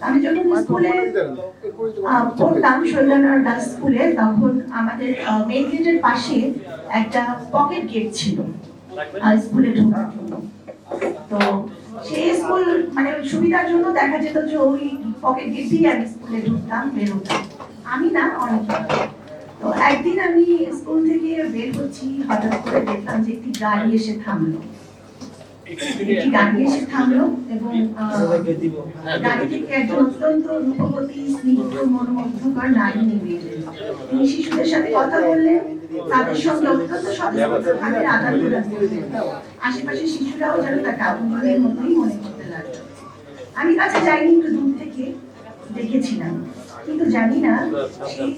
আমি যখন স্কুলে পড়তাম শৈলনার গার্লস স্কুলে, তখন আমাদের মেইন গেটের পাশে একটা পকেট গেট ছিল স্কুলে ঢোকার জন্য। তো সেই স্কুল মানে সুবিধার জন্য দেখা যেত যে ওই পকেট গেট দিয়ে আমি স্কুলে ঢুকতাম, বেরোতাম। আমি না, অনেকে। তো একদিন আমি স্কুল থেকে বের হচ্ছি, হঠাৎ করে দেখলাম যে একটি গাড়ি এসে থামলো। এবং গাড়ি থেকে একজন অত্যন্ত রূপবতী, স্নিগ্ধ, মনোমুগ্ধকর নারী নেমে এলেন। তিনি শিশুদের সাথে কথা বললেন, তাদের সঙ্গে অত্যন্ত স্বতঃস্ফূর্তভাবে আদান-প্রদান করলেন। আশেপাশের শিশুরাও যেন তাকে আপনজনের মতোই মনে করতে লাগলো। আমি কাছে যাইনি, একটু দূর থেকে দেখেছিলাম, কিন্তু জানি না সেই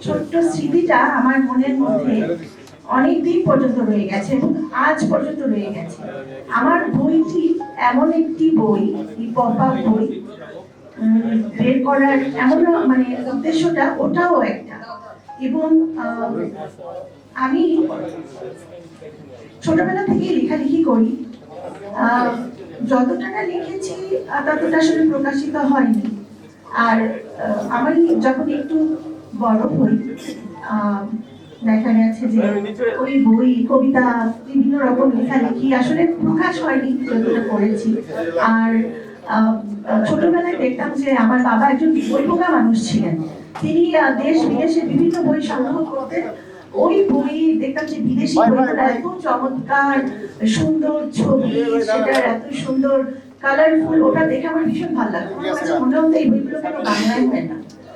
ছোট্ট স্মৃতিটা আমার মনের মধ্যে অনেক দিন পর্যন্ত রয়ে গেছে এবং আজ পর্যন্ত রয়ে গেছে। আমার বইটি এমন একটি বই, এই পপ-আপ বই বের করার এমন মানে উদ্দেশ্যটা ওটাও একটা। এবং আমি ছোটবেলা থেকে লেখালেখি করি, যতটা লিখেছি ততটা আসলে প্রকাশিত হয়নি। আর আমি যখন একটু বড় হই, দেখা গেছে যে ওই বই, কবিতা, বিভিন্ন রকম লেখালেখি আসলে প্রকাশ হয়নি, যতটা করেছি। আর ছোটবেলায় দেখতাম যে আমার বাবা একজন বইপোকা মানুষ ছিলেন। তিনি দেশ বিদেশে বিভিন্ন বই সংগ্রহ করতেন। ওই বই দেখতাম যে বিদেশি বইগুলো এত চমৎকার, সুন্দর ছবি, সেটার এত সুন্দর কালারফুল, ওটা দেখে আমার ভীষণ ভালো লাগতো। আমার কাছে মনে হতো এই বইগুলো কেন বাংলায় হয় না।